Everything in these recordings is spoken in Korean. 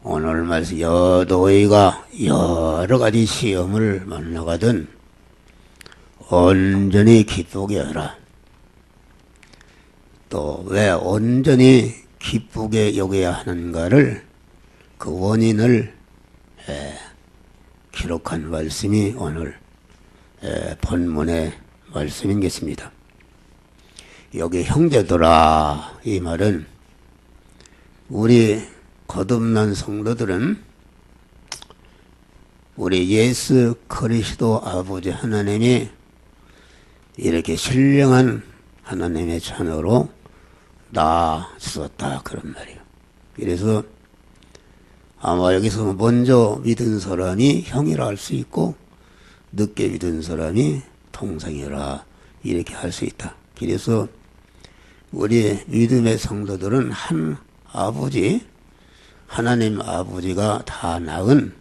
오늘 말씀 여도의가 여러 가지 시험을 만나거든 온전히 기쁘게 하라. 또 왜 온전히 기쁘게 여겨야 하는가를 그 원인을 기록한 말씀이 오늘 본문의 말씀인 것입니다. 여기 형제들아 이 말은 우리 거듭난 성도들은 우리 예수 그리스도 아버지 하나님이 이렇게 신령한 하나님의 자녀로 낳아주었다 그런 말이에요. 그래서 아마 여기서 먼저 믿은 사람이 형이라 할 수 있고 늦게 믿은 사람이 동생이라 이렇게 할 수 있다. 그래서 우리 믿음의 성도들은 한 아버지 하나님 아버지가 다 낳은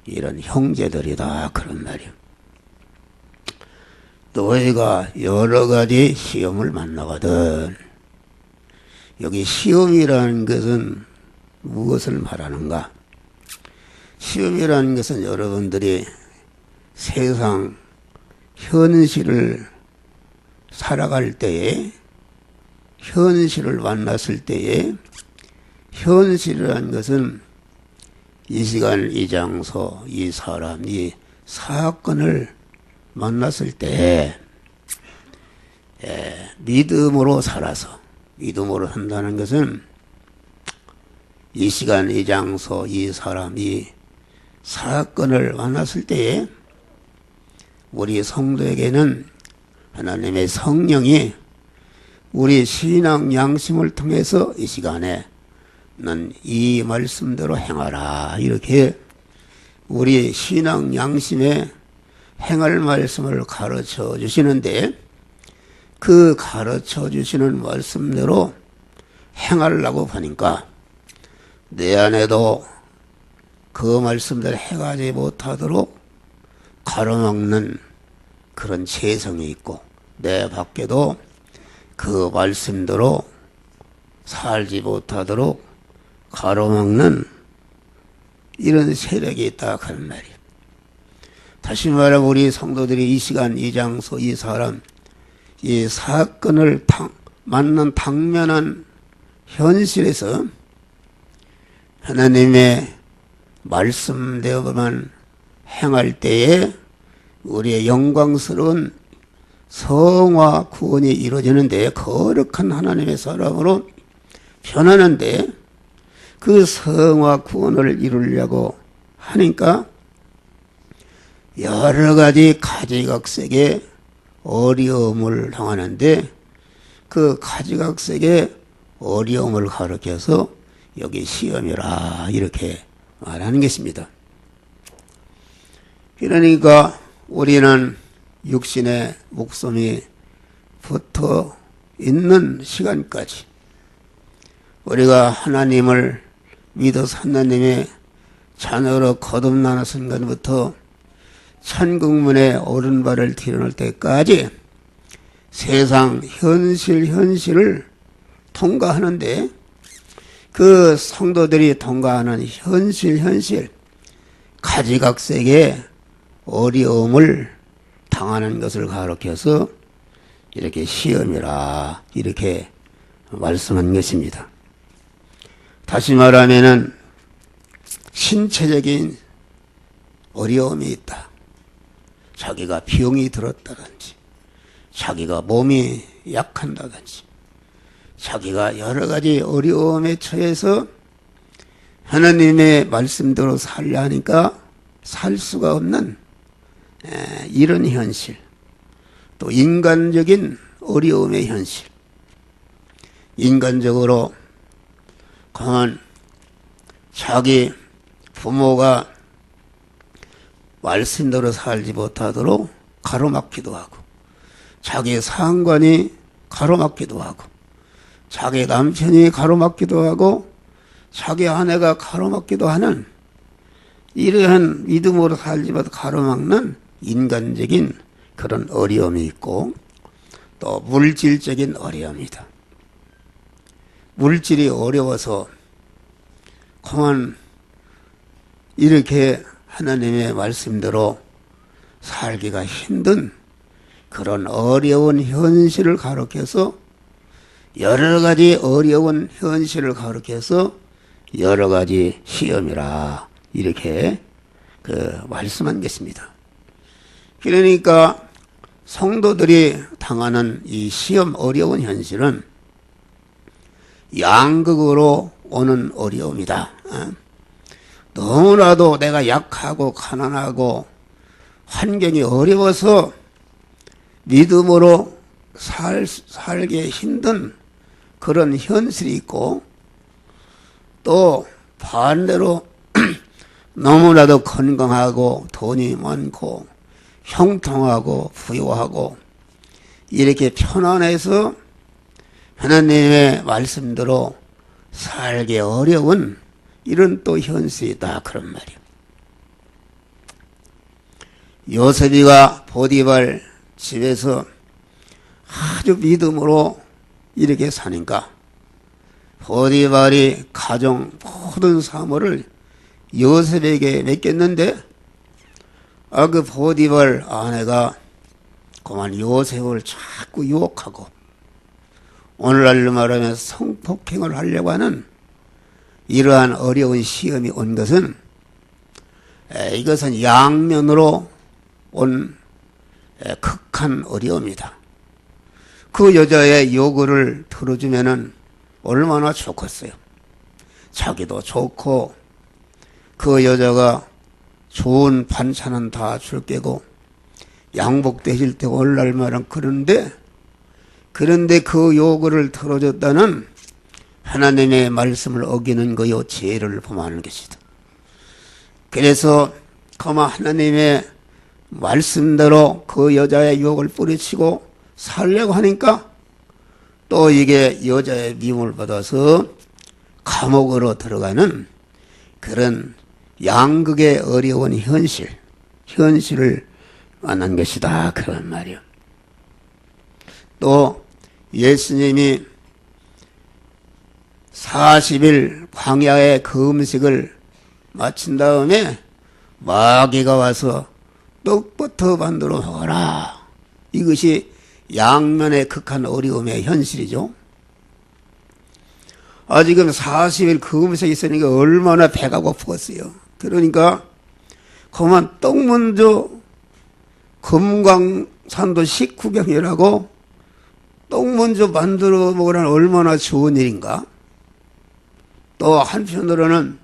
이런 형제들이다 그런 말이에요. 너희가 여러 가지 시험을 만나거든. 여기 시험이라는 것은 무엇을 말하는가? 시험이라는 것은 여러분들이 세상 현실을 살아갈 때에 현실을 만났을 때에 현실이라는 것은 이 시간, 이 장소, 이 사람, 이 사건을 만났을 때 믿음으로 살아서 믿음으로 산다는 것은 이 시간, 이 장소, 이 사람, 이 사건을 만났을 때에 우리 성도에게는 하나님의 성령이 우리 신앙 양심을 통해서 이 시간에 는 이 말씀대로 행하라 이렇게 우리 신앙 양심에 행할 말씀을 가르쳐 주시는데 그 가르쳐 주시는 말씀대로 행하려고 하니까 내 안에도 그 말씀대로 행하지 못하도록 가로막는 그런 재성이 있고 내 밖에도 그 말씀대로 살지 못하도록 가로막는 이런 세력이 있다 그런 말이에요. 다시 말하면 우리 성도들이 이 시간, 이 장소, 이 사람, 이 사건을 만난 당면한 현실에서 하나님의 말씀대로만 행할 때에 우리의 영광스러운 성화 구원이 이루어지는데 거룩한 하나님의 사람으로 변하는데 그 성화 구원을 이루려고 하니까 여러 가지 가지각색의 어려움을 당하는데 그 가지각색의 어려움을 가르쳐서 여기 시험이라 이렇게 말하는 것입니다. 그러니까 우리는 육신의 목숨이 붙어 있는 시간까지 우리가 하나님을 믿어서 하나님의 자녀로 거듭나는 순간부터 천국문에 오른발을 디뎌놓을 때까지 세상 현실을 통과하는데 그 성도들이 통과하는 현실 가지각색의 어려움을 당하는 것을 가르쳐서 이렇게 시험이라 이렇게 말씀한 것입니다. 다시 말하면은 신체적인 어려움이 있다. 자기가 병이 들었다든지 자기가 몸이 약한다든지 자기가 여러 가지 어려움에 처해서 하나님의 말씀대로 살려 하니까 살 수가 없는 이런 현실, 또 인간적인 어려움의 현실, 인간적으로 강한 자기 부모가 말씀대로 살지 못하도록 가로막기도 하고 자기 상관이 가로막기도 하고 자기 남편이 가로막기도 하고 자기 아내가 가로막기도 하는 이러한 믿음으로 살지 못해 가로막는 인간적인 그런 어려움이 있고 또 물질적인 어려움이다. 물질이 어려워서 그만 이렇게 하나님의 말씀대로 살기가 힘든 그런 어려운 현실을 가르쳐서 여러 가지 어려운 현실을 가르쳐서 여러 가지 시험이라 이렇게 말씀한 것입니다. 그러니까 성도들이 당하는 이 시험 어려운 현실은 양극으로 오는 어려움이다. 너무나도 내가 약하고 가난하고 환경이 어려워서 믿음으로 살기 힘든 그런 현실이 있고, 또 반대로 너무나도 건강하고 돈이 많고 형통하고 부유하고 이렇게 편안해서 하나님의 말씀대로 살기 어려운 이런 또 현실이다, 그런 말이에요. 요셉이가 보디발 집에서 아주 믿음으로 이렇게 사니까 보디발이 가정 모든 사물을 요셉에게 맡겼는데, 그 보디발 아내가 그만 요셉을 자꾸 유혹하고 오늘날로 말하면 성폭행을 하려고 하는 이러한 어려운 시험이 온 것은, 이것은 양면으로 온 극한 어려움이다. 그 여자의 요구를 들어주면은 얼마나 좋겠어요. 자기도 좋고 그 여자가 좋은 반찬은 다 줄 게고 양복도 해줄 테고 오늘날 말은 그런데 그 요구를 들어줬다는 하나님의 말씀을 어기는 거요 죄를 범하는 것이다. 그래서 그만 하나님의 말씀대로 그 여자의 유혹을 뿌리치고 살려고 하니까 또 이게 여자의 미움을 받아서 감옥으로 들어가는 그런 양극의 어려운 현실을 만난 것이다, 그런 말이요. 또 예수님이 40일 광야의 금식을 마친 다음에 마귀가 와서 떡부터 만들어 먹어라. 이것이 양면의 극한 어려움의 현실이죠. 지금 40일 금식이 있으니까 얼마나 배가 고프겠어요. 그러니까 그만 떡 먼저 금강산도 식후경이라고 떡 먼저 만들어 먹으라는 얼마나 좋은 일인가. 또 한편으로는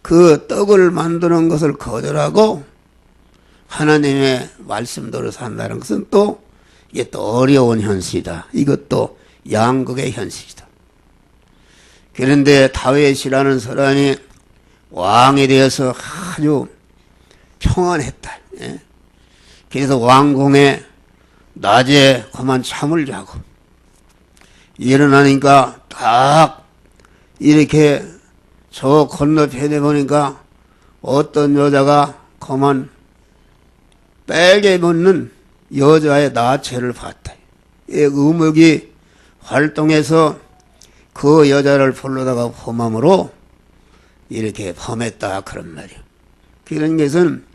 그 떡을 만드는 것을 거절하고 하나님의 말씀대로 산다는 것은 또 이게 또 어려운 현실이다. 이것도 양극의 현실이다. 그런데 다윗이라는 사람이 왕에 대해서 아주 평안했다. 그래서 왕궁에 낮에 그만 잠을 자고 일어나니까 딱 이렇게 저 건너편에 보니까 어떤 여자가 그만 빨개 묻는 여자의 나체를 봤다. 음욕이 활동해서 그 여자를 불러다가 험함으로 이렇게 범했다, 그런 말이에요. 그런 것은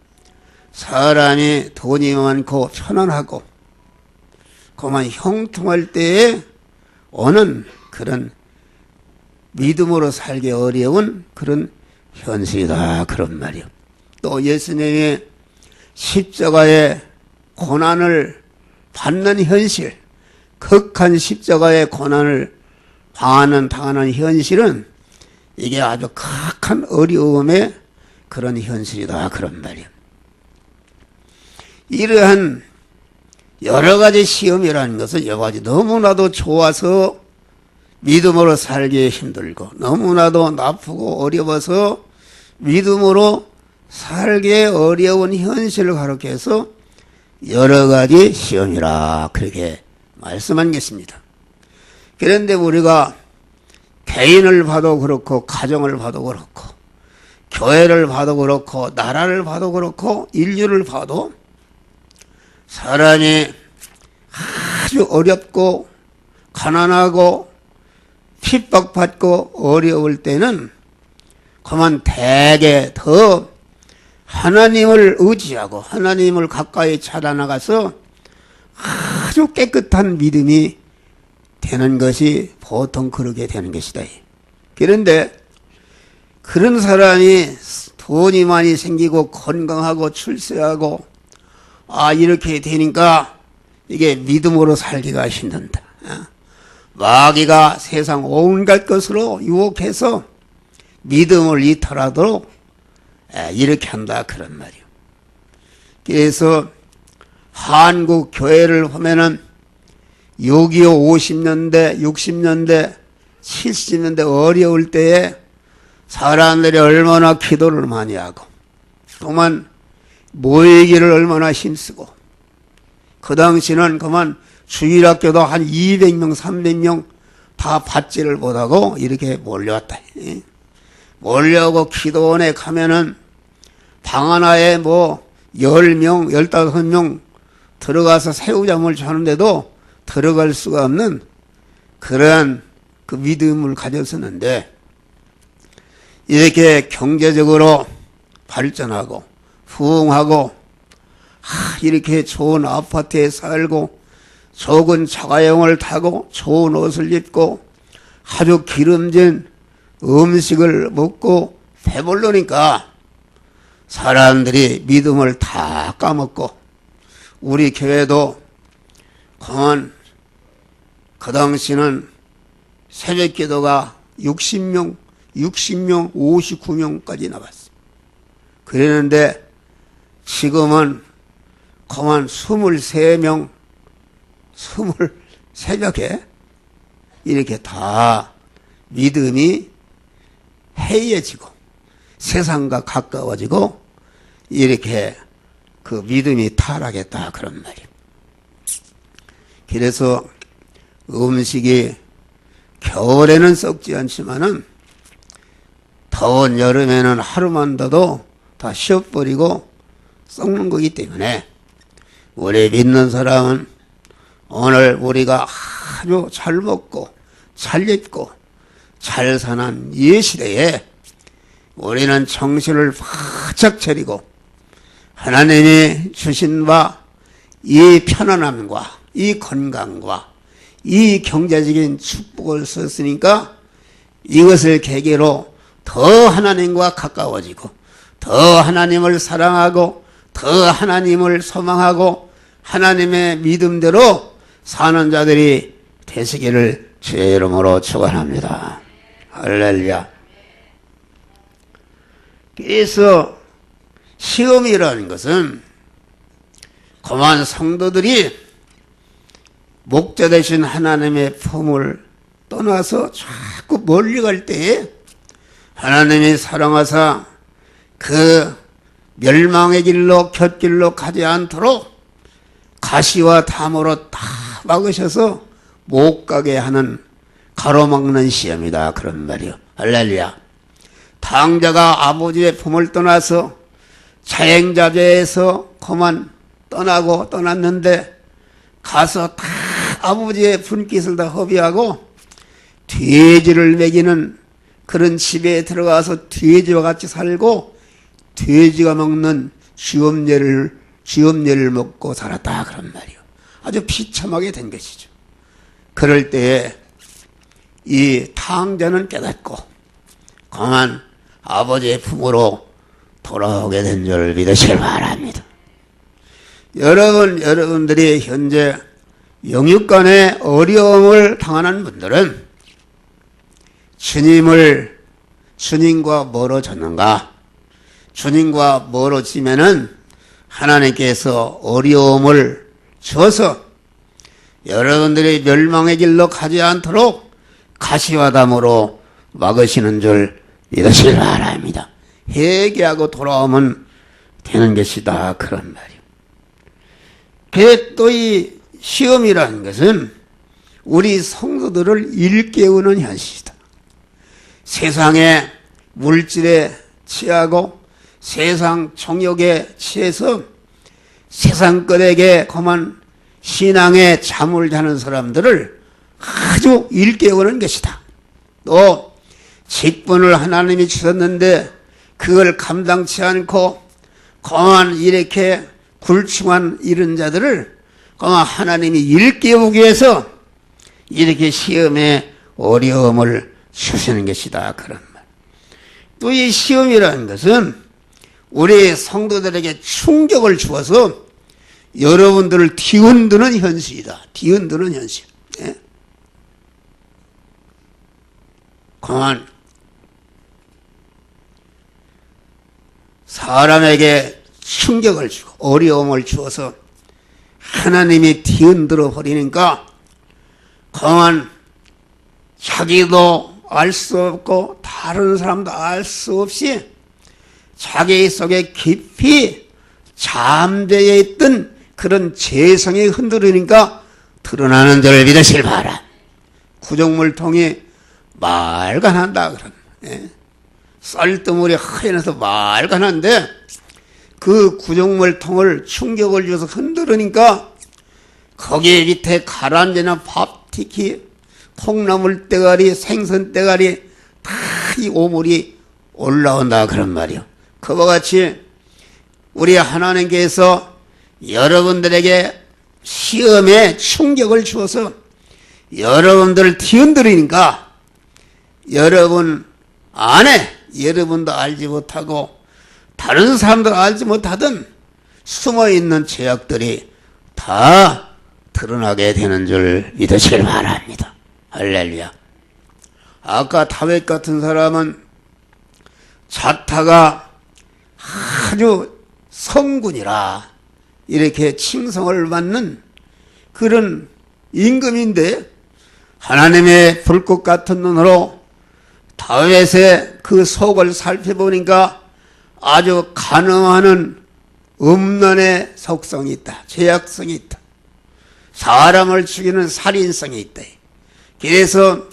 사람이 돈이 많고 편안하고 그만 형통할 때에 오는 그런 믿음으로 살기 어려운 그런 현실이다, 그런 말이에요. 또 예수님이 십자가의 고난을 받는 현실, 극한 십자가의 고난을 당하는 현실은 이게 아주 극한 어려움의 그런 현실이다, 그런 말이에요. 이러한 여러 가지 시험이라는 것은 여러 가지 너무나도 좋아서 믿음으로 살기 힘들고 너무나도 나쁘고 어려워서 믿음으로 살기 어려운 현실을 가르쳐서 여러 가지 시험이라 그렇게 말씀한 것입니다. 그런데 우리가 개인을 봐도 그렇고 가정을 봐도 그렇고 교회를 봐도 그렇고 나라를 봐도 그렇고 인류를 봐도 사람이 아주 어렵고 가난하고 핍박받고 어려울 때는 그만 대개 더 하나님을 의지하고 하나님을 가까이 찾아나가서 아주 깨끗한 믿음이 되는 것이 보통 그렇게 되는 것이다. 그런데 그런 사람이 돈이 많이 생기고 건강하고 출세하고 이렇게 되니까 이게 믿음으로 살기가 힘든다. 마귀가 세상 온갖 것으로 유혹해서 믿음을 이탈하도록 이렇게 한다 그런 말이요. 그래서 한국 교회를 보면은 6.25 50년대 60년대 70년대 어려울 때에 사람들이 얼마나 기도를 많이 하고 또한 모이기를 얼마나 힘쓰고 그 당시는 그만 주일학교도 한 200명 300명 다 받지를 못하고 이렇게 몰려왔다. 몰려오고 기도원에 가면은 방 하나에 뭐 10명 15명 들어가서 새우잠을 자는데도 들어갈 수가 없는 그런 그 믿음을 가졌었는데 이렇게 경제적으로 발전하고 부흥하고 이렇게 좋은 아파트에 살고 좋은 자가용을 타고 좋은 옷을 입고 아주 기름진 음식을 먹고 배불르니까 사람들이 믿음을 다 까먹고 우리 교회도 그 당시는 새벽 기도가 60명, 59명까지 나왔어요. 그랬는데 지금은 23명, 23벽에 이렇게 다 믿음이 해이해지고 세상과 가까워지고 이렇게 그 믿음이 타락했다 그런 말이에요. 그래서 음식이 겨울에는 썩지 않지만은 더운 여름에는 하루만 더도 다 쉬어버리고 썩는 거기 때문에 우리 믿는 사람은 오늘 우리가 아주 잘 먹고 잘 입고 잘 사는 이 시대에 우리는 정신을 바짝 차리고 하나님이 주신 바 이 편안함과 이 건강과 이 경제적인 축복을 썼으니까 이것을 계기로 더 하나님과 가까워지고 더 하나님을 사랑하고 더 하나님을 소망하고 하나님의 믿음대로 사는 자들이 되시기를 주의 이름으로 축원합니다. 할렐루야. 그래서 시험이라는 것은 그만 성도들이 목자 되신 하나님의 품을 떠나서 자꾸 멀리 갈 때에 하나님이 사랑하사 그 멸망의 길로 곁길로 가지 않도록 가시와 담으로 다 막으셔서 못 가게 하는 가로막는 시험이다 그런 말이요. 할렐루야. 탕자가 아버지의 품을 떠나서 자행자재에서 그만 떠났는데 가서 다 아버지의 분깃을 다 허비하고 돼지를 먹이는 그런 집에 들어가서 돼지와 같이 살고 돼지가 먹는 쥐엄내를 먹고 살았다 그런 말이요. 아주 비참하게 된 것이죠. 그럴 때에 이 탕자는 깨닫고 그만 아버지의 품으로 돌아오게 된 줄 믿으시길 바랍니다. 여러분들이 현재 영육간의 어려움을 당하는 분들은 주님과 멀어졌는가? 주님과 멀어지면은 하나님께서 어려움을 줘서 여러분들이 멸망의 길로 가지 않도록 가시와 담으로 막으시는 줄 믿으시길 바랍니다. 회개하고 돌아오면 되는 것이다 그런 말이에요. 그래 또 이 시험이라는 것은 우리 성도들을 일깨우는 현실이다. 세상의 물질에 취하고 세상 정욕에 취해서 세상 것에게 그만 신앙에 잠을 자는 사람들을 아주 일깨우는 것이다. 또 직분을 하나님이 주셨는데 그걸 감당치 않고 그만 이렇게 굴충한 이런 자들을 그만 하나님이 일깨우기 위해서 이렇게 시험에 어려움을 주시는 것이다. 그런 말. 또 이 시험이라는 것은 우리 성도들에게 충격을 주어서 여러분들을 뒤흔드는 현실이다. 뒤흔드는 현실. 예? 그만 사람에게 충격을 주고 어려움을 주어서 하나님이 뒤흔들어 버리니까 그만 자기도 알 수 없고 다른 사람도 알 수 없이 자기 속에 깊이 잠재해 있던 그런 재성이 흔들리니까 드러나는 줄 믿으실 바라. 구정물통이 말간한다 그런. 예? 쌀뜨물이 하얘서 말간한데 그 구정물통을 충격을 줘서 흔들으니까 거기 밑에 가라앉는 밥티키, 콩나물 대가리, 생선 대가리 다 이 오물이 올라온다 그런 말이요. 그와 같이 우리 하나님께서 여러분들에게 시험에 충격을 주어서 여러분들을 뒤흔들으니까 여러분 안에 여러분도 알지 못하고 다른 사람도 알지 못하던 숨어있는 죄악들이 다 드러나게 되는 줄 믿으시길 바랍니다. 할렐루야. 아까 다윗 같은 사람은 자타가 아주 성군이라 이렇게 칭송을 받는 그런 임금인데 하나님의 불꽃 같은 눈으로 다윗의 그 속을 살펴보니까 아주 간음하는 음란의 속성이 있다. 죄악성이 있다. 사람을 죽이는 살인성이 있다. 그래서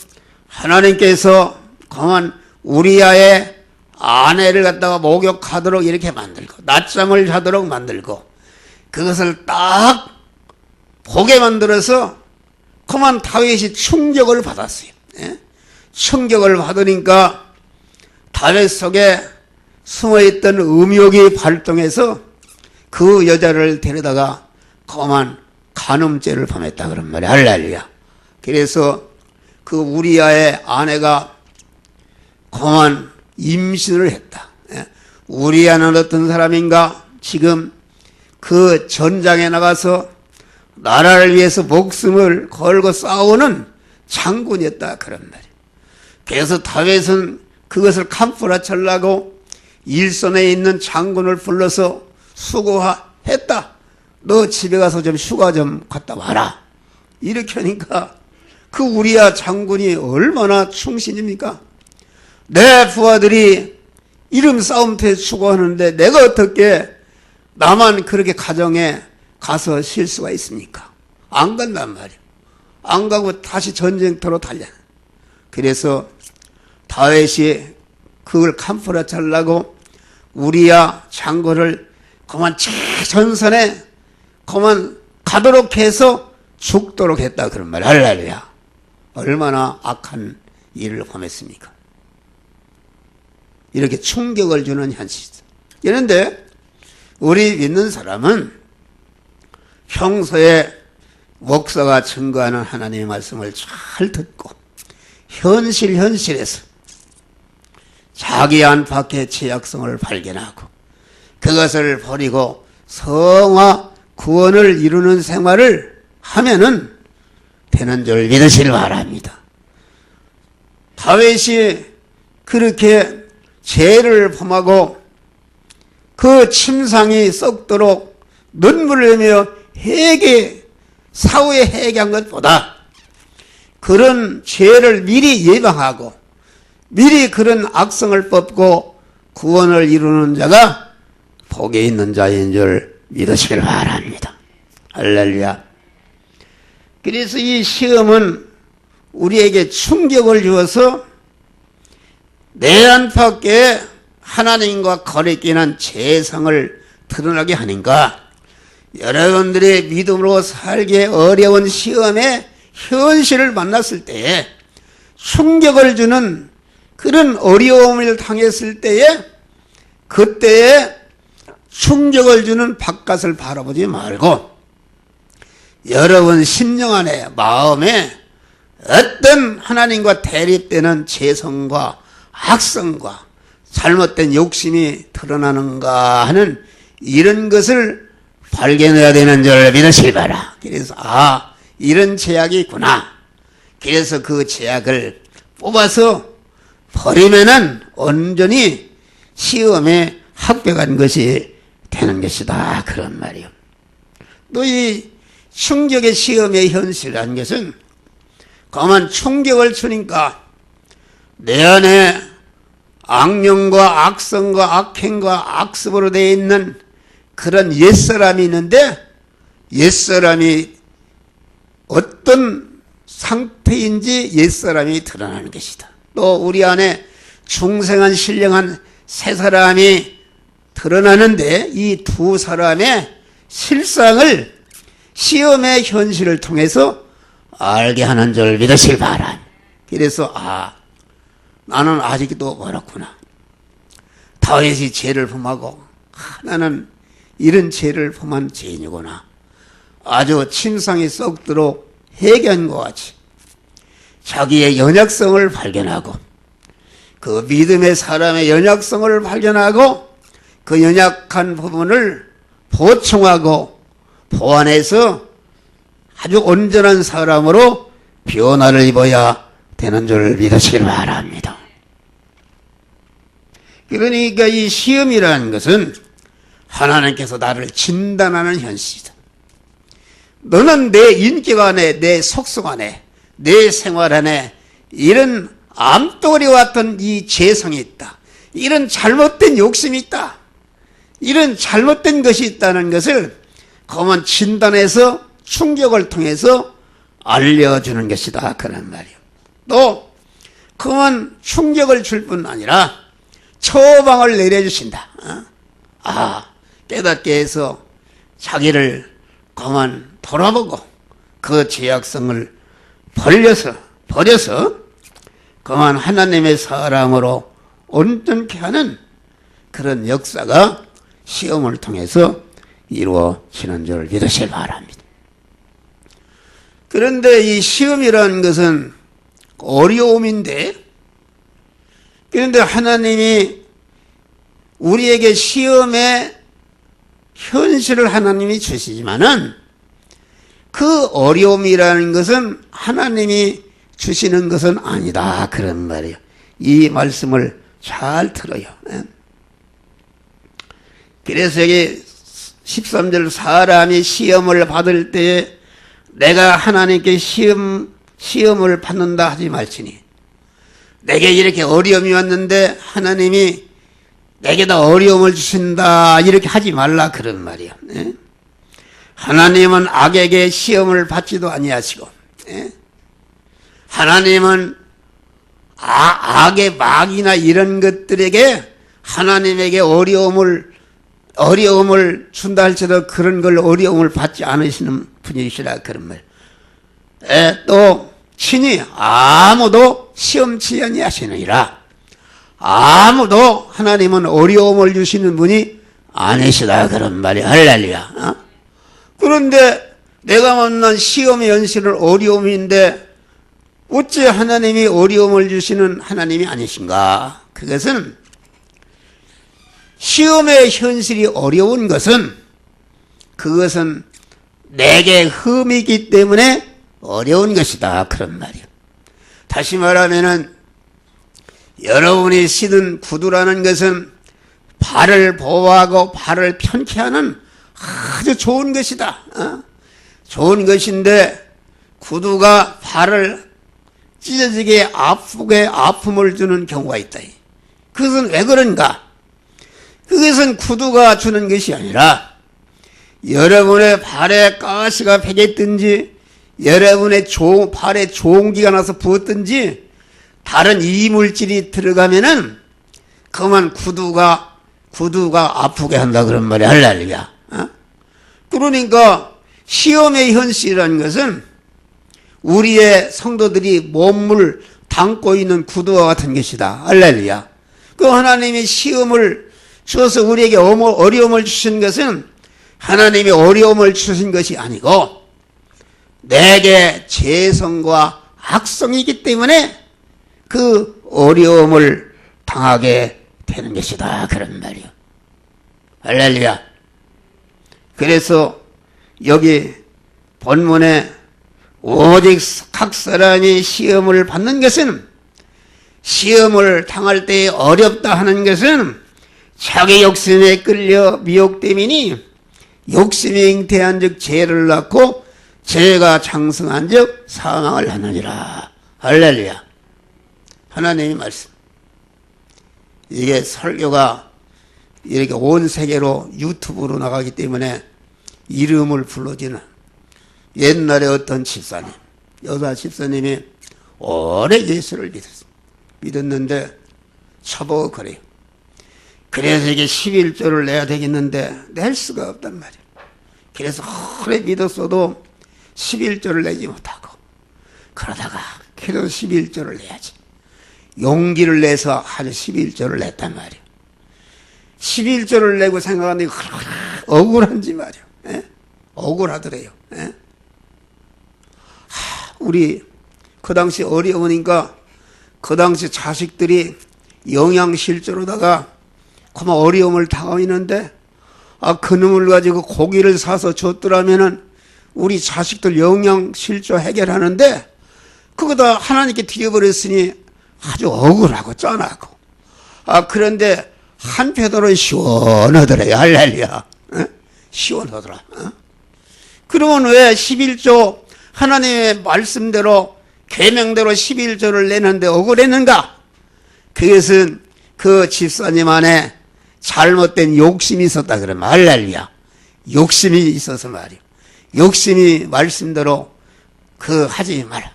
하나님께서 그만 우리아의 아내를 갖다가 목욕하도록 이렇게 만들고 낮잠을 자도록 만들고 그것을 딱 보게 만들어서 그만 다윗이 충격을 받았어요. 예? 충격을 받으니까 다윗 속에 숨어있던 음욕이 발동해서 그 여자를 데려다가 그만 간음죄를 범했다 그런 말이야. 할렐루야. 그래서 그 우리아의 아내가 그만 임신을 했다. 우리아는 어떤 사람인가? 지금 그 전장에 나가서 나라를 위해서 목숨을 걸고 싸우는 장군이었다 그런 말이야. 그래서 다윗은 그것을 캄프라치려고 일선에 있는 장군을 불러서 수고했다. 너 집에 가서 좀 휴가 좀 갔다 와라. 이렇게 하니까 그 우리아 장군이 얼마나 충신입니까? 내 부하들이 이름 싸움터에 수고하는데 내가 어떻게 나만 그렇게 가정에 가서 쉴 수가 있습니까? 안 간단 말이야. 안 가고 다시 전쟁터로 달려. 그래서 다윗이 그걸 캄프라치려고 우리아 장군을 그만 전선에 그만 가도록 해서 죽도록 했다 그런 말이야. 할렐루야. 얼마나 악한 일을 범했습니까? 이렇게 충격을 주는 현실이다. 그런데 우리 믿는 사람은 평소에 목사가 증거하는 하나님의 말씀을 잘 듣고 현실에서 자기 안팎의 죄악성을 발견하고 그것을 버리고 성화 구원을 이루는 생활을 하면은 되는 줄 믿으시길 바랍니다. 다윗이 그렇게 죄를 범하고 그 침상이 썩도록 눈물을 흘리며 사후에 회개한 것보다 그런 죄를 미리 예방하고 미리 그런 악성을 뽑고 구원을 이루는 자가 복이 있는 자인 줄 믿으시길 바랍니다. 할렐루야. 그래서 이 시험은 우리에게 충격을 주어서 내 안팎에 하나님과 거리끼는 죄성을 드러나게 하는가? 여러분들이 믿음으로 살기 어려운 시험의 현실을 만났을 때에 충격을 주는 그런 어려움을 당했을 때에 그때에 충격을 주는 바깥을 바라보지 말고 여러분 심령 안에 마음에 어떤 하나님과 대립되는 죄성과 악성과 잘못된 욕심이 드러나는가 하는 이런 것을 발견해야 되는 줄 믿으시기 바라. 그래서 이런 죄악이 있구나. 그래서 그 죄악을 뽑아서 버리면은 온전히 시험에 합격한 것이 되는 것이다. 그런 말이요. 또 이 충격의 시험의 현실이라는 것은 그만 충격을 주니까 내 안에 악령과 악성과 악행과 악습으로 되어 있는 그런 옛사람이 있는데 옛사람이 어떤 상태인지 옛사람이 드러나는 것이다. 또 우리 안에 중생한 신령한 새 사람이 드러나는데 이 두 사람의 실상을 시험의 현실을 통해서 알게 하는 줄 믿으시기 바랍니다. 그래서 나는 아직도 어렵구나. 다윗이 죄를 범하고 나는 이런 죄를 범한 죄인이구나. 아주 침상에 썩도록 회개한 것 같이 자기의 연약성을 발견하고 그 믿음의 사람의 연약성을 발견하고 그 연약한 부분을 보충하고 보완해서 아주 온전한 사람으로 변화를 입어야 되는 줄 믿으시길 바랍니다. 그러니까 이 시험이라는 것은 하나님께서 나를 진단하는 현실이다. 너는 내 인격 안에, 내 속성 안에, 내 생활 안에 이런 암덩어리와 같은 이 죄성이 있다. 이런 잘못된 욕심이 있다. 이런 잘못된 것이 있다는 것을 그만 진단해서 충격을 통해서 알려주는 것이다. 그런 말이에요. 또 그만 충격을 줄 뿐 아니라 처방을 내려주신다. 깨닫게 해서 자기를 그만 돌아보고 그 죄악성을 버려서 그만 하나님의 사람으로 온전케 하는 그런 역사가 시험을 통해서 이루어지는 줄 믿으시기 바랍니다. 그런데 이 시험이라는 것은 어려움인데, 그런데 하나님이 우리에게 시험의 현실을 하나님이 주시지만은 그 어려움이라는 것은 하나님이 주시는 것은 아니다. 그런 말이에요. 이 말씀을 잘 들어요. 그래서 여기 13절 사람이 시험을 받을 때에 내가 하나님께 시험을 받는다 하지 말지니 내게 이렇게 어려움이 왔는데 하나님이 내게다 어려움을 주신다 이렇게 하지 말라 그런 말이야. 하나님은 악에게 시험을 받지도 아니하시고 하나님은 악의 막이나 이런 것들에게 하나님에게 어려움을 준다 할지라도 그런 걸 어려움을 받지 않으시는 분이시라 그런 말. 또 친히 아무도 시험치 아니하시느니라. 아무도 하나님은 어려움을 주시는 분이 아니시다 그런 말이 할렐루야. 그런데 내가 만난 시험의 현실은 어려움인데 어째 하나님이 어려움을 주시는 하나님이 아니신가? 그것은 시험의 현실이 어려운 것은 그것은 내게 흠이기 때문에 어려운 것이다 그런 말이에요. 다시 말하면은 여러분이 신은 구두라는 것은 발을 보호하고 발을 편케 하는 아주 좋은 것이다. 좋은 것인데 구두가 발을 찢어지게 아프게 아픔을 주는 경우가 있다. 그것은 왜 그런가? 그것은 구두가 주는 것이 아니라 여러분의 발에 가시가 배겼든지 여러분의 발에 종기가 나서 부었든지 다른 이물질이 들어가면은 그만 구두가 아프게 한다 그런 말이 할렐루야. 그러니까 시험의 현실이라는 것은 우리의 성도들이 몸을 담고 있는 구두와 같은 것이다. 할렐루야. 그 하나님이 시험을 주어서 우리에게 어려움을 주신 것은 하나님이 어려움을 주신 것이 아니고 내게 죄성과 악성이기 때문에 그 어려움을 당하게 되는 것이다. 그런 말이요. 할렐루야. 그래서 여기 본문에 오직 각 사람이 시험을 받는 것은, 시험을 당할 때 어렵다 하는 것은 자기 욕심에 끌려 미혹됨이니 욕심이 잉태한 즉 죄를 낳고 죄가 장성한 즉 사망을 하느니라. 할렐루야. 하나님의 말씀. 이게 설교가 이렇게 온 세계로 유튜브로 나가기 때문에 이름을 불러지는, 옛날에 어떤 집사님, 여자 집사님이 오래 예수를 믿었는데 저보고 그래요. 그래서 이게 11조를 내야 되겠는데 낼 수가 없단 말이에요. 그래서 오래 믿었어도 11조를 내지 못하고, 그러다가 그래도 11조를 내야지, 용기를 내서 아주 11조를 냈단 말이에요. 11조를 내고 생각하는데 억울한지 말이에요. 예? 억울하더래요. 예? 우리 그 당시 어려우니까 그 당시 자식들이 영양실조로다가 그만 어려움을 당하고 있는데, 그놈을 가지고 고기를 사서 줬더라면은 우리 자식들 영양실조 해결하는데 그거다 하나님께 드려버렸으니 아주 억울하고 짠하고, 그런데 한편으로는 시원하더래요. 할렐루야. 시원하더라. 그러면 왜 11조 하나님의 말씀대로 계명대로 11조를 내는데 억울했는가? 그것은 그 집사님 안에 잘못된 욕심이 있었다 그러면, 할렐루야. 욕심이 있어서 말이요. 욕심이 말씀대로 하지 마라.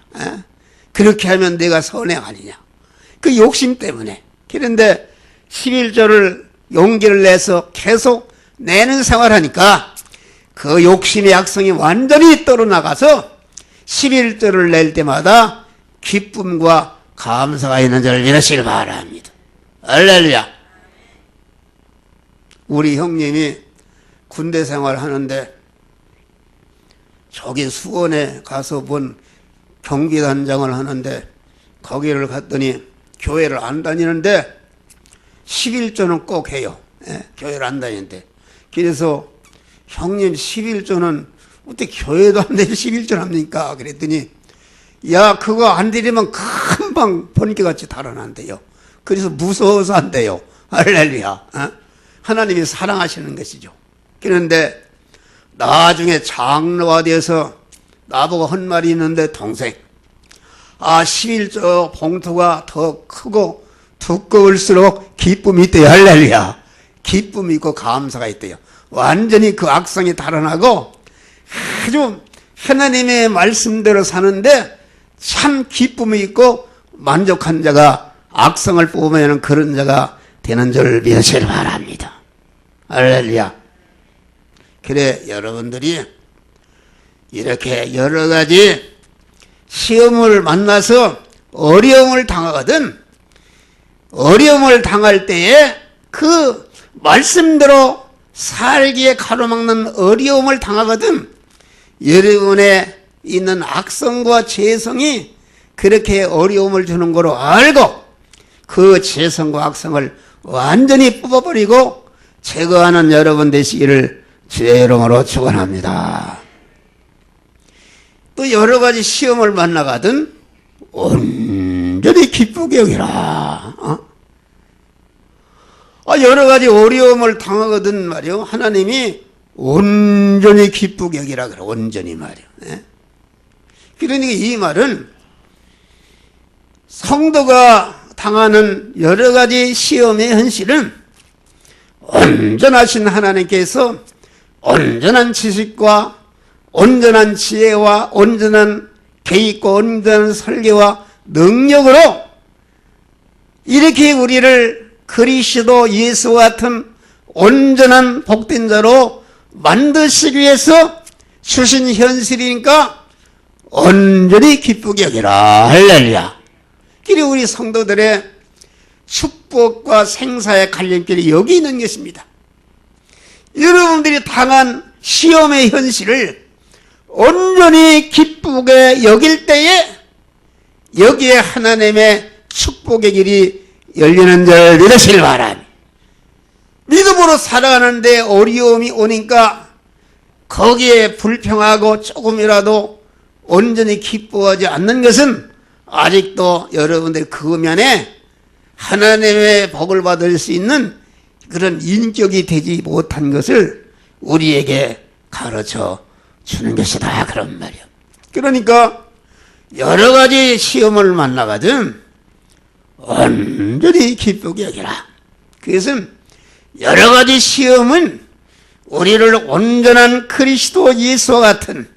그렇게 하면 내가 선행 아니냐. 그 욕심 때문에. 그런데 11조를 용기를 내서 계속 내는 생활하니까 그 욕심의 악성이 완전히 떨어나가서 11조를 낼 때마다 기쁨과 감사가 있는 줄 믿으시길 바랍니다. 할렐루야. 우리 형님이 군대 생활하는데 저기 수원에 가서 본 경기단장을 하는데 거기를 갔더니 교회를 안 다니는데 11조는 꼭 해요. 교회를 안 다니는데. 그래서 형님 11조는 어떻게 교회도 안 되고 11조를 합니까? 그랬더니 야, 그거 안 드리면 금방 번개같이 달아난대요. 그래서 무서워서 안 돼요. 할렐루야. 하나님이 사랑하시는 것이죠. 그런데 나중에 장로가 되어서 나보고 한 말이 있는데, 동생, 11조 봉투가 더 크고 두꺼울수록 기쁨이 있대요. 할렐루야. 기쁨이 있고 감사가 있대요. 완전히 그 악성이 달아나고 아주 하나님의 말씀대로 사는데 참 기쁨이 있고 만족한 자가, 악성을 뽑으면 그런 자가 되는 줄 믿으시길 바랍니다. 할렐루야. 그래, 여러분들이 이렇게 여러 가지 시험을 만나서 어려움을 당하거든, 어려움을 당할 때에 그 말씀대로 살기에 가로막는 어려움을 당하거든, 여러분의 있는 악성과 죄성이 그렇게 어려움을 주는 거로 알고 그 죄성과 악성을 완전히 뽑아버리고 제거하는 여러분 되시기를 주의 이름으로 축원합니다. 또 여러 가지 시험을 만나가든 온전히 기쁘게 여기라. 여러 가지 어려움을 당하거든 말이요, 하나님이 온전히 기쁘게 여기라 그래. 온전히 말이요. 그러니까 이 말은 성도가 당하는 여러 가지 시험의 현실은 온전하신 하나님께서 온전한 지식과 온전한 지혜와 온전한 계획과 온전한 설계와 능력으로 이렇게 우리를 그리스도 예수와 같은 온전한 복된 자로 만드시기 위해서 주신 현실이니까 온전히 기쁘게 여기라. 할렐루야. 그리고 우리 성도들의 축복과 생사의 갈림길이 여기 있는 것입니다. 여러분들이 당한 시험의 현실을 온전히 기쁘게 여길 때에 여기에 하나님의 축복의 길이 열리는 줄 믿으시길 바랍니다. 믿음으로 살아가는데 어려움이 오니까 거기에 불평하고 조금이라도 온전히 기뻐하지 않는 것은 아직도 여러분들 그 면에 하나님의 복을 받을 수 있는 그런 인격이 되지 못한 것을 우리에게 가르쳐 주는 것이다, 그런 말이야. 그러니까 여러 가지 시험을 만나거든 온전히 기쁘게 여기라. 그것은 여러 가지 시험은 우리를 온전한 그리스도 예수와 같은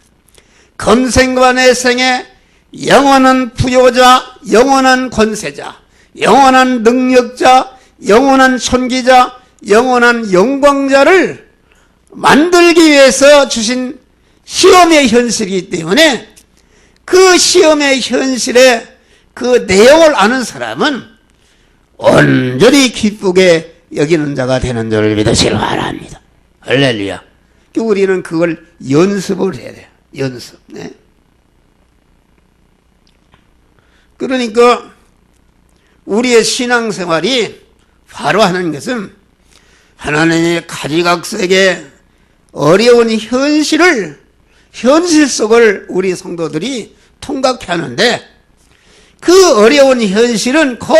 검생과 내생의 영원한 부요자, 영원한 권세자, 영원한 능력자, 영원한 존귀자, 영원한 영광자를 만들기 위해서 주신 시험의 현실이기 때문에 그 시험의 현실의 그 내용을 아는 사람은 온전히 기쁘게 여기는 자가 되는 줄을 믿으시길 바랍니다. 할렐루야. 우리는 그걸 연습을 해야 돼요. 연습. 네. 그러니까 우리의 신앙생활이 바로 하는 것은 하나님의 가지각색의 어려운 현실 속을 우리 성도들이 통각해 하는데 그 어려운 현실은 곧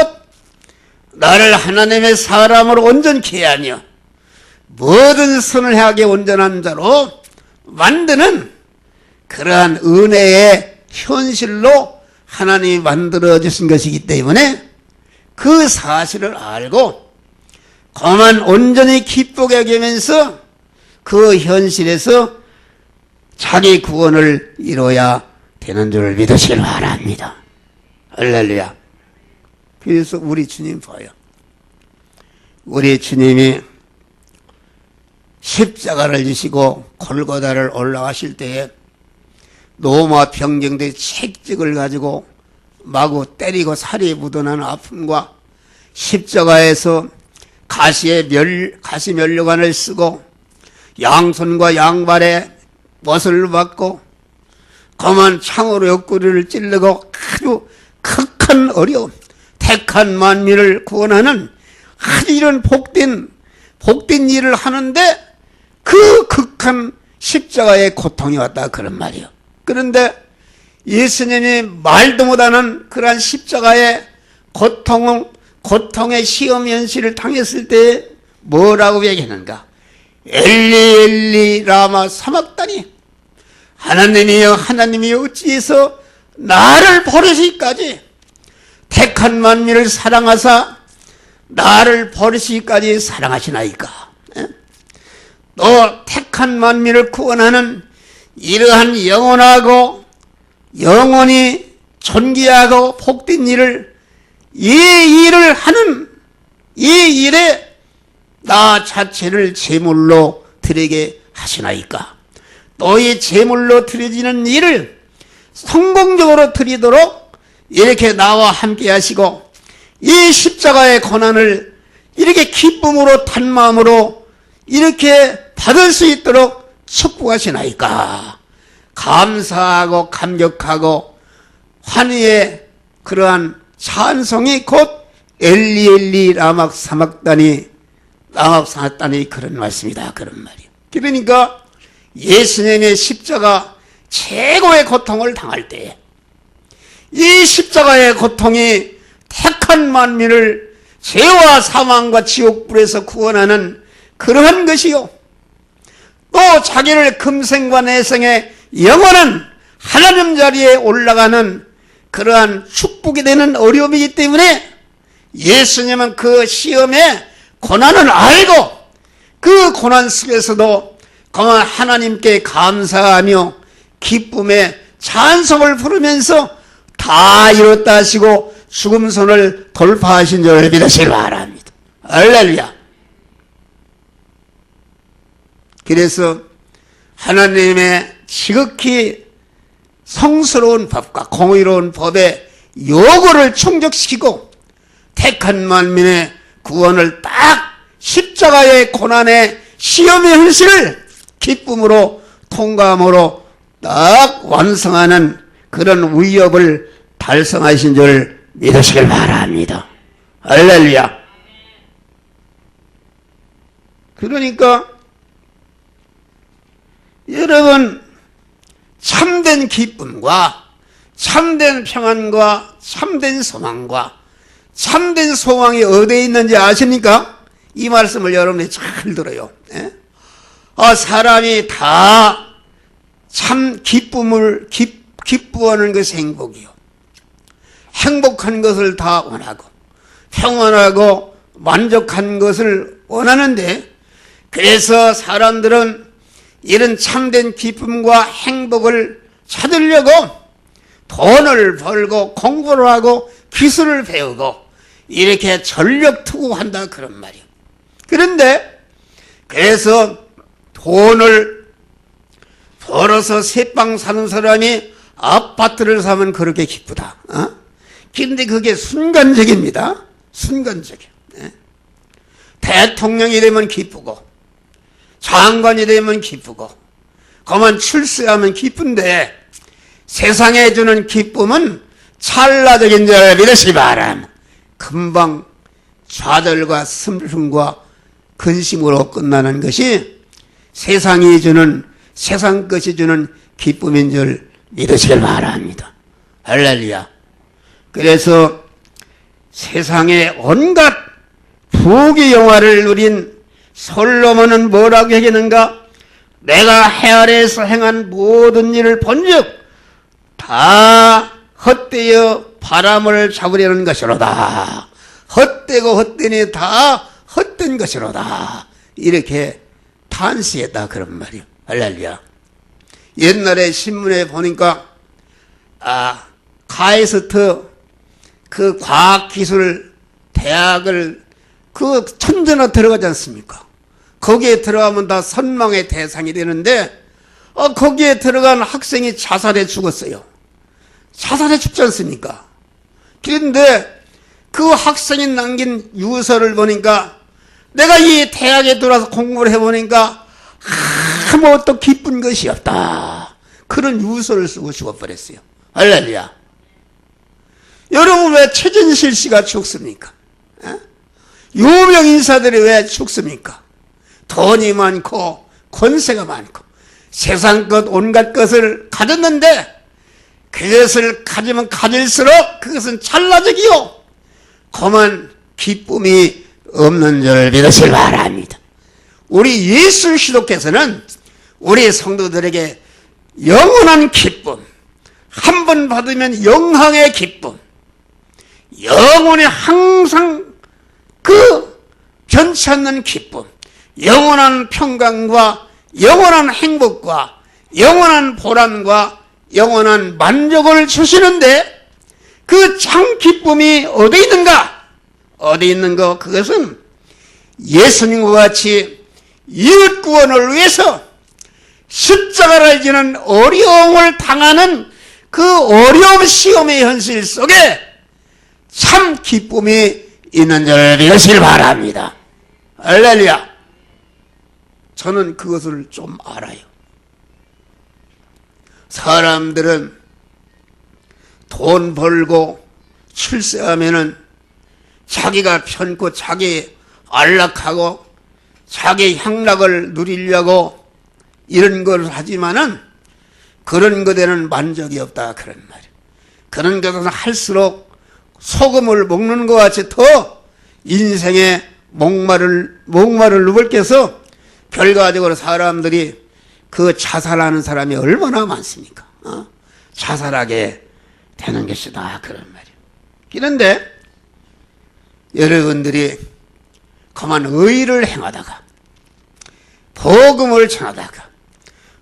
나를 하나님의 사람으로 온전케 하며 모든 선을 행하게 온전한 자로 만드는 그러한 은혜의 현실로 하나님이 만들어 주신 것이기 때문에 그 사실을 알고 그만 온전히 기쁘게 여기면서 그 현실에서 자기 구원을 이뤄야 되는 줄 믿으시길 바랍니다. 할렐루야. 그래서 우리 주님 봐요. 우리 주님이 십자가를 지시고 골고다를 올라가실 때에 로마 병정들의 책찍을 가지고 마구 때리고 살이 묻어나는 아픔과 십자가에서 가시 면류관을 쓰고 양손과 양발에 못을 받고 검은 창으로 옆구리를 찌르고 아주 극한 어려움, 택한 만민을 구원하는 아주 이런 복된 일을 하는데 그 극한 십자가의 고통이 왔다, 그런 말이요. 그런데 예수님이 말도 못하는 그러한 십자가의 고통의 시험 현실을 당했을 때 뭐라고 얘기하는가? 엘리 엘리 라마 사막다니, 하나님이여 하나님이여 어찌해서 나를 버리시기까지, 택한 만민을 사랑하사 나를 버리시기까지 사랑하시나이까? 또 택한 만민을 구원하는 이러한 영원하고 영원히 존귀하고 복된 일을, 이 일을 하는 이 일에 나 자체를 제물로 드리게 하시나이까? 또 이 제물로 드려지는 일을 성공적으로 드리도록 이렇게 나와 함께 하시고 이 십자가의 고난을 이렇게 기쁨으로 탄 마음으로 이렇게 받을 수 있도록 축복하시나이까? 감사하고 감격하고 환희의 그러한 찬송이 곧 엘리 엘리 라막 사막다니 그런 말씀이다, 그런 말이에요. 그러니까 예수님의 십자가 최고의 고통을 당할 때에 이 십자가의 고통이 택한 만민을 죄와 사망과 지옥불에서 구원하는 그러한 것이요, 또 자기를 금생과 내생의 영원한 하나님 자리에 올라가는 그러한 축복이 되는 어려움이기 때문에 예수님은 그 시험의 고난을 알고 그 고난 속에서도 그만 하나님께 감사하며 기쁨의 찬송을 부르면서 다 이뤘다 하시고 죽음선을 돌파하신 줄 믿으시길 바랍니다. 할렐루야. 그래서 하나님의 지극히 성스러운 법과 공의로운 법에 요구를 충족시키고 택한 만민의 구원을 딱 십자가의 고난의 시험의 현실을 기쁨으로 통감으로 딱 완성하는 그런 위협을 달성하신 줄 믿으시길 바랍니다. 할렐루야. 그러니까 여러분, 참된 기쁨과 참된 평안과 참된 소망과 참된 소망이 어디에 있는지 아십니까? 이 말씀을 여러분이 잘 들어요. 예? 사람이 다 참 기쁨을 기뻐하는 것이 행복이요. 행복한 것을 다 원하고 평안하고 만족한 것을 원하는데, 그래서 사람들은 이런 참된 기쁨과 행복을 찾으려고 돈을 벌고 공부를 하고 기술을 배우고 이렇게 전력 투구한다 그런 말이에요. 그런데 그래서 돈을 벌어서 새빵 사는 사람이 아파트를 사면 그렇게 기쁘다. 그런데 그게 순간적입니다. 순간적이에요. 대통령이 되면 기쁘고 장관이 되면 기쁘고 그만 출세하면 기쁜데, 세상에 주는 기쁨은 찰나적인 줄 믿으시기 바랍니다. 금방 좌절과 슬픔과 근심으로 끝나는 것이 세상이 주는, 세상 것이 주는 기쁨인 줄 믿으시길 바랍니다. 할렐루야. 그래서 세상에 온갖 부귀 영화를 누린 솔로몬은 뭐라고 얘기하는가? 내가 해 아래에서 행한 모든 일을 본즉 다 헛되어 바람을 잡으려는 것이로다. 헛되고 헛되니 다 헛된 것이로다. 이렇게 탄식했다 그런 말이요. 할렐루야. 옛날에 신문에 보니까 카이스트 그 과학기술 대학을 그 천재나 들어가지 않습니까? 거기에 들어가면 다 선망의 대상이 되는데 거기에 들어간 학생이 자살해 죽었어요. 자살해 죽지 않습니까? 그런데 그 학생이 남긴 유서를 보니까, 내가 이 대학에 들어와서 공부를 해보니까 아무것도 기쁜 것이 없다. 그런 유서를 쓰고 죽어버렸어요. 할렐루야. 여러분, 왜 최진실 씨가 죽습니까? 유명 인사들이 왜 죽습니까? 돈이 많고 권세가 많고 세상 것 온갖 것을 가졌는데, 그것을 가지면 가질수록 그것은 찰나적이요 그만 기쁨이 없는 줄 믿으시길 바랍니다. 우리 예수 그리스도께서는 우리 성도들에게 영원한 기쁨, 한 번 받으면 영항의 기쁨, 영원히 항상 그 변치 않는 기쁨, 영원한 평강과 영원한 행복과 영원한 보람과 영원한 만족을 주시는데, 그 참 기쁨이 어디 있는가? 어디 있는가? 그것은 예수님과 같이 이웃 구원을 위해서 십자가를 지는 어려움을 당하는 그 어려움 시험의 현실 속에 참 기쁨이 있는 줄 믿으시길 바랍니다. 할렐루야. 저는 그것을 좀 알아요. 사람들은 돈 벌고 출세하면은 자기가 편고 자기 안락하고 자기 향락을 누리려고 이런 걸 하지만은 그런 것에는 만족이 없다 그런 말이에요. 그런 것은 할수록 소금을 먹는 것 같이 더 인생에 목마를 누불께서 결과적으로 사람들이 그 자살하는 사람이 얼마나 많습니까? 자살하게 되는 것이다 그런 말이에요. 그런데 여러분들이 그만 의를 행하다가 복음을 전하다가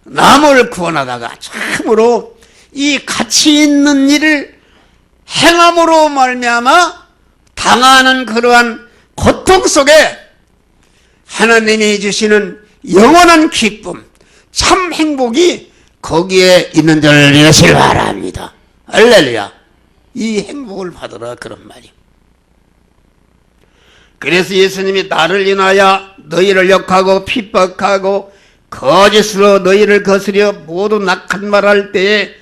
남을 구원하다가 참으로 이 가치 있는 일을 행함으로 말미암아 당하는 그러한 고통 속에 하나님이 주시는 영원한 기쁨, 참 행복이 거기에 있는 줄 믿으시길 바랍니다. 할렐루야. 이 행복을 받으라 그런 말이요. 그래서 예수님이 나를 인하여 너희를 욕하고 핍박하고 거짓으로 너희를 거스려 모두 낙한 말할 때에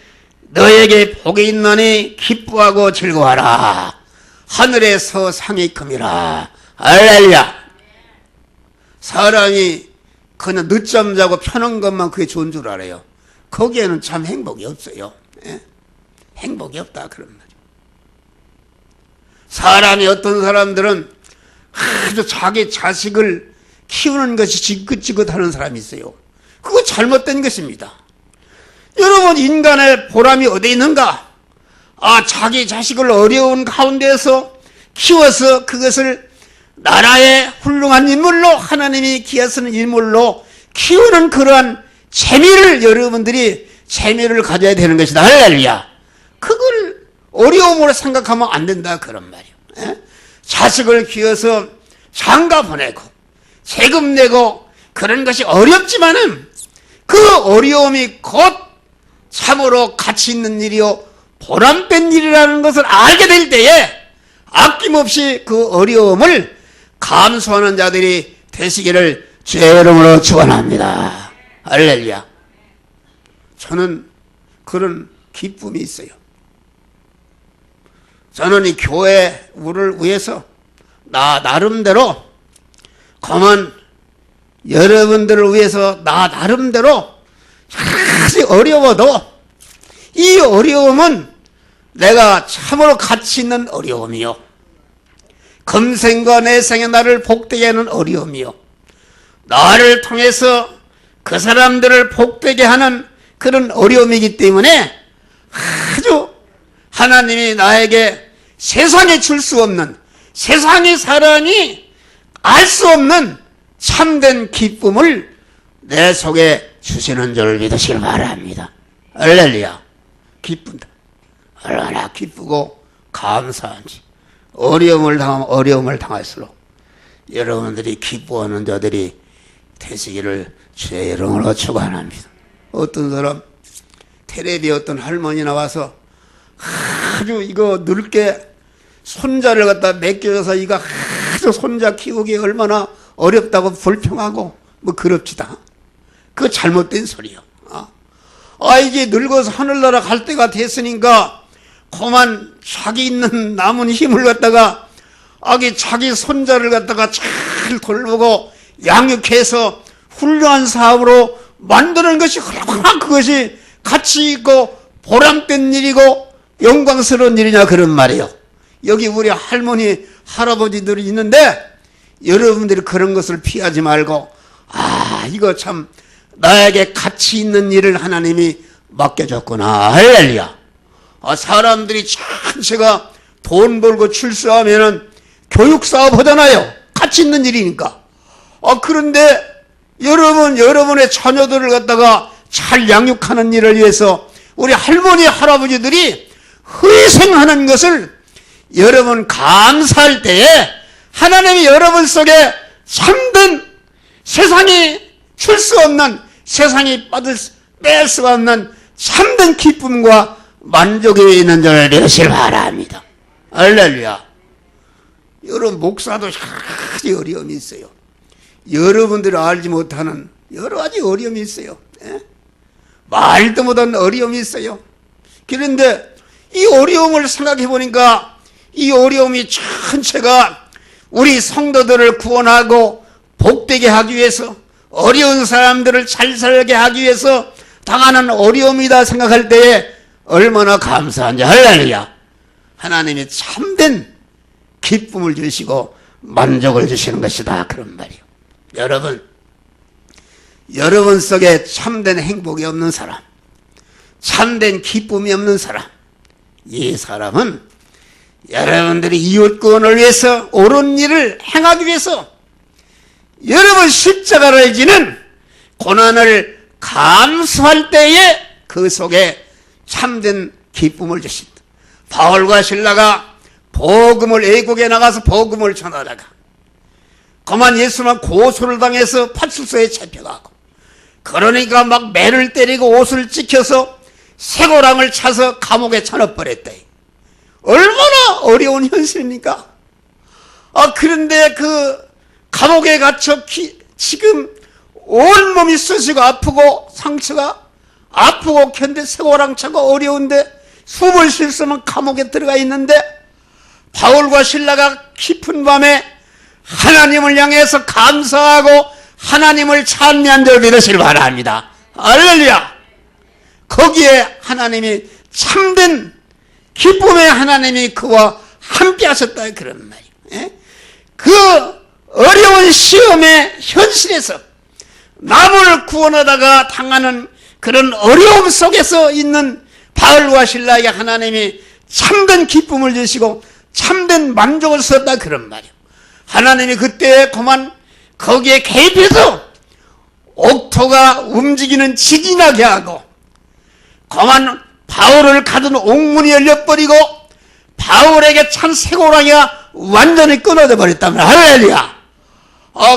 너에게 복이 있나니 기뻐하고 즐거워하라. 하늘에서 상이 큼이라. 할렐루야. 사람이 그냥 늦잠 자고 편한 것만 그게 좋은 줄 알아요. 거기에는 참 행복이 없어요. 예? 행복이 없다 그런 말이에요. 사람이 어떤 사람들은 아주 자기 자식을 키우는 것이 지긋지긋하는 사람이 있어요. 그거 잘못된 것입니다. 여러분, 인간의 보람이 어디 있는가? 자기 자식을 어려운 가운데서 키워서 그것을 나라의 훌륭한 인물로, 하나님이 기하시는 인물로 키우는 그러한 재미를, 여러분들이 재미를 가져야 되는 것이다. 할렐루야. 그걸 어려움으로 생각하면 안 된다 그런 말이에요. 예? 자식을 키워서 장가 보내고 세금 내고 그런 것이 어렵지만은 그 어려움이 곧 참으로 가치 있는 일이요 보람된 일이라는 것을 알게 될 때에 아낌없이 그 어려움을 감수하는 자들이 되시기를 주의 이름으로 축원합니다. 할렐루야. 저는 그런 기쁨이 있어요. 저는 이 교회 우를 위해서 나 나름대로 그만 여러분들을 위해서 나 나름대로 아주 어려워도 이 어려움은 내가 참으로 가치 있는 어려움이요. 금생과 내생의 나를 복되게 하는 어려움이요. 나를 통해서 그 사람들을 복되게 하는 그런 어려움이기 때문에 아주 하나님이 나에게 세상에 줄 수 없는, 세상의 사람이 알 수 없는 참된 기쁨을 내 속에 주시는 줄 믿으시길 바랍니다. 할렐루야. 기쁜다. 얼마나 기쁘고 감사한지. 어려움을 당할수록 여러분들이 기뻐하는 자들이 되시기를 주의 이름으로 축원합니다. 어떤 사람 텔레비에 어떤 할머니 나와서 아주 이거 늙게 손자를 갖다 맡겨줘서 이거 아주 손자 키우기 얼마나 어렵다고 불평하고 뭐 그럽시다. 그거 잘못된 소리요. 이제 늙어서 하늘나라 갈 때가 됐으니까 그만 자기 있는 남은 힘을 갖다가 자기 손자를 갖다가 잘 돌보고 양육해서 훌륭한 사업으로 만드는 것이 얼마나 그것이 가치 있고 보람된 일이고 영광스러운 일이냐 그런 말이에요. 여기 우리 할머니 할아버지들이 있는데 여러분들이 그런 것을 피하지 말고 이거 참 나에게 가치 있는 일을 하나님이 맡겨줬구나. 할렐루야. 사람들이 전체가 돈 벌고 출세하면은 교육사업 하잖아요. 가치 있는 일이니까. 그런데 여러분의 자녀들을 갖다가 잘 양육하는 일을 위해서 우리 할머니 할아버지들이 희생하는 것을 여러분 감사할 때에 하나님이 여러분 속에 참된 세상이 줄 수 없는, 세상이 뺄 수 없는 참된 기쁨과 만족이 있는 줄 믿으시길 바랍니다. 할렐루야. 여러분 목사도 여러 어려움이 있어요. 여러분들이 알지 못하는 여러 가지 어려움이 있어요. 말도 못한 어려움이 있어요. 그런데 이 어려움을 생각해 보니까 이 어려움이 전체가 우리 성도들을 구원하고 복되게 하기 위해서, 어려운 사람들을 잘 살게 하기 위해서 당하는 어려움이다 생각할 때에 얼마나 감사한지. 할렐루야. 하나님이 참된 기쁨을 주시고 만족을 주시는 것이다 그런 말이에요. 여러분 속에 참된 행복이 없는 사람, 참된 기쁨이 없는 사람, 이 사람은 여러분들이 이웃구원을 위해서 옳은 일을 행하기 위해서 여러분 십자가를 지는 고난을 감수할 때에 그 속에 참된 기쁨을 주신다. 바울과 실라가 복음을 애국에 나가서 복음을 전하다가 그만 예수만 고소를 당해서 파출소에 잡혀가고 그러니까 막 매를 때리고 옷을 찢겨서 쇠고랑을 차서 감옥에 쳐넣어버렸다. 얼마나 어려운 현실입니까? 그런데 그 감옥에 갇혀 지금 온몸이 쑤시고 아프고 상처가 아프고 견뎌 세고랑 차고 어려운데 숨을 쉴 수 없는 감옥에 들어가 있는데 바울과 실라가 깊은 밤에 하나님을 향해서 감사하고 하나님을 찬미한 줄 믿으시길 바랍니다. 할렐루야. 거기에 하나님이 참된 기쁨의 하나님이 그와 함께 하셨다 그런 말이에요. 그 어려운 시험의 현실에서 남을 구원하다가 당하는 그런 어려움 속에서 있는 바울과 실라에게 하나님이 참된 기쁨을 주시고 참된 만족을 주셨다 그런 말이에요. 하나님이 그때 그만 거기에 개입해서 옥토가 움직이는 지진이 나게 하고 그만 바울을 가둔 옥문이 열려버리고 바울에게 찬 쇠고랑이가 완전히 끊어져 버렸다면 할렐루야.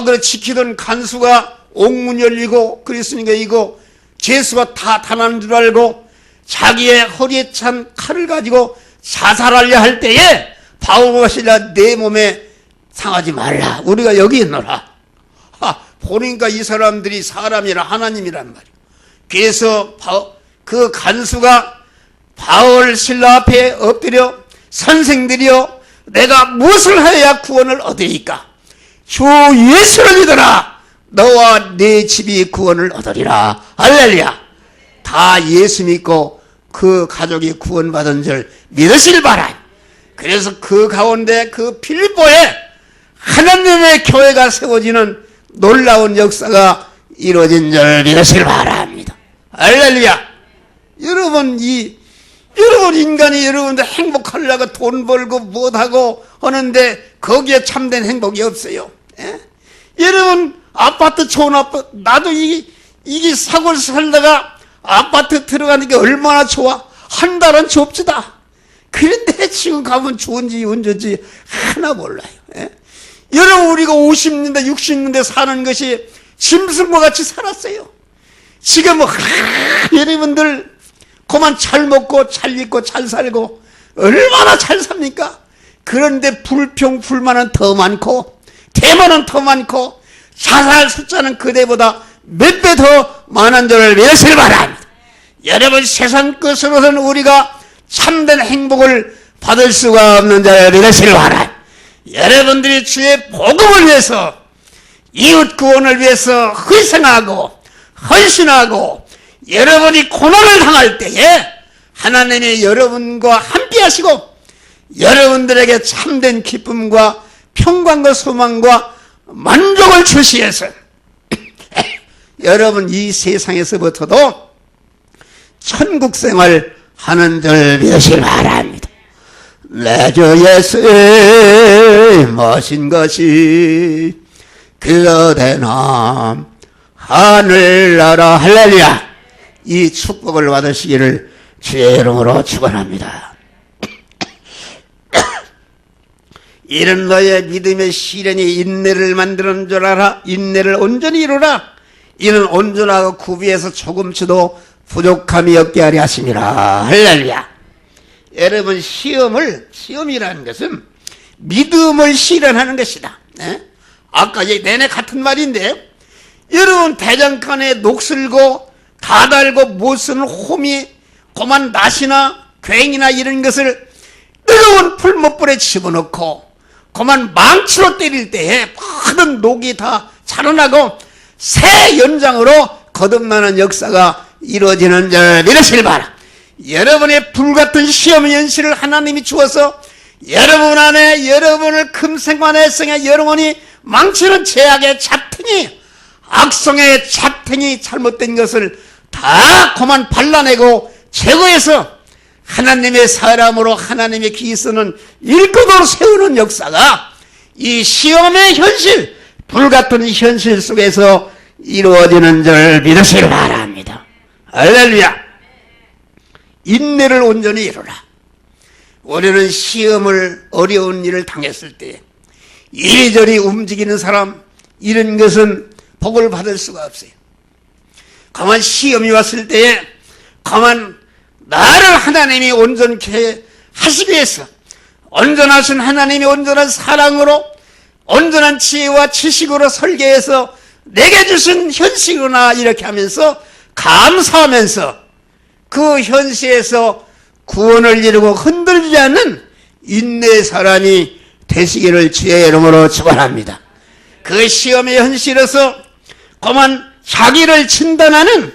그래 지키던 간수가 옥문 열리고 그랬으니까 이거 죄수가 다 당하는 줄 알고 자기의 허리에 찬 칼을 가지고 자살하려 할 때에 바울과 실라 내 몸에 상하지 말라. 우리가 여기 있노라. 보니까 이 사람들이 사람이라 하나님이란 말이야. 그래서 그 간수가 바울 신라 앞에 엎드려 선생들이여 내가 무엇을 하여야 구원을 얻으리까? 주 예수를 믿어라. 너와 네 집이 구원을 얻으리라. 할렐루야. 다 예수 믿고 그 가족이 구원받은 줄 믿으실 바라. 그래서 그 가운데 그 필리포에 하나님의 교회가 세워지는 놀라운 역사가 이루어진 줄 믿으시길 바랍니다. 할렐루야. 여러분 인간이 여러분들 행복하려고 돈 벌고 못하고 하는데 거기에 참된 행복이 없어요. 여러분 아파트 좋은 아파트 나도 이게 사고를 살다가 아파트 들어가는 게 얼마나 좋아. 한 달은 좁지다. 그런데 지금 가면 좋은지 언제지 하나 몰라요. 여러분 우리가 50년대 60년대 사는 것이 짐승과 같이 살았어요. 지금 여러분들 그만 잘 먹고 잘 입고 잘 살고 얼마나 잘 삽니까? 그런데 불평 불만은 더 많고 대만은 더 많고 자살 숫자는 그대보다 몇 배 더 많은 줄을 믿으시길 바랍니다. 여러분 세상 것으로서는 우리가 참된 행복을 받을 수가 없는 줄을 믿으시길 바랍니다. 여러분들이 주의 복음을 위해서 이웃 구원을 위해서 희생하고 헌신하고 여러분이 고난을 당할 때에 하나님이 여러분과 함께 하시고 여러분들에게 참된 기쁨과 평강과 소망과 만족을 주시해서 여러분 이 세상에서부터도 천국 생활 하는 줄 믿으시길 바랍니다. 내 주 예수의 모신 것이 그대나 하늘나라 할렐루야. 이 축복을 받으시기를 주의 이름으로 축원합니다. 이런 너의 믿음의 시련이 인내를 만드는 줄 알아. 인내를 온전히 이루라. 이는 온전하고 구비해서 조금치도 부족함이 없게 하려 하심이라. 할렐루야. 여러분 시험이라는 것은 믿음을 실현하는 것이다. 아까 내내 같은 말인데 여러분 대장간에 녹슬고 다 달고 못 쓰는 홈이 고만 낫이나 괭이나 이런 것을 뜨거운 풀못불에 집어넣고 고만 망치로 때릴 때에 모든 녹이 다 자라나고 새 연장으로 거듭나는 역사가 이루어지는 줄 믿으시길 바라. 여러분의 불같은 시험 현실을 하나님이 주어서 여러분 안에 여러분을 금생관의 성에 여러분이 망치는 죄악의 잡탱이 악성의 잡탱이 잘못된 것을 다 그만 발라내고 제거해서 하나님의 사람으로 하나님의 기스는 일꾼으로 세우는 역사가 이 시험의 현실 불같은 현실 속에서 이루어지는 줄 믿으시길 바랍니다. 할렐루야. 인내를 온전히 이루라. 우리는 시험을 어려운 일을 당했을 때 이리저리 움직이는 사람 이런 것은 복을 받을 수가 없어요. 가만 시험이 왔을 때에 가만 나를 하나님이 온전케 하시기 위해서 온전하신 하나님이 온전한 사랑으로 온전한 지혜와 지식으로 설계해서 내게 주신 현실이구나 이렇게 하면서 감사하면서 그 현실에서 구원을 이루고 흔들리지 않는 인내의 사람이 되시기를 주의 이름으로 축원합니다. 그 시험의 현실에서 그만 자기를 진단하는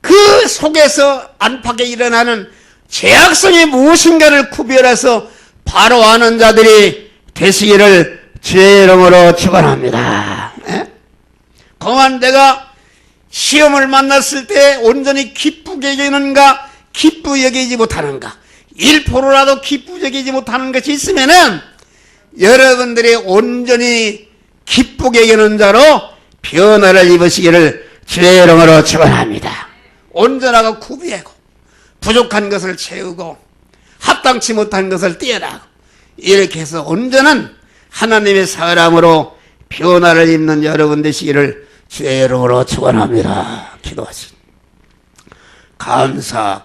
그 속에서 안팎에 일어나는 죄악성이 무엇인가를 구별해서 바로 아는 자들이 되시기를 주의 이름으로 축원합니다. 그만 내가 시험을 만났을 때 온전히 기쁘게 여기는가 기쁘게 여기지 못하는가 1%라도 기쁘게 여기지 못하는 것이 있으면은 여러분들이 온전히 기쁘게 여기는 자로 변화를 입으시기를 주의 이름으로 축원합니다. 온전하고 구비하고 부족한 것을 채우고 합당치 못한 것을 떼어나고 이렇게 해서 온전한 하나님의 사람으로 변화를 입는 여러분 되시기를 주의 이름으로 축원합니다. 기도하십니다. 감사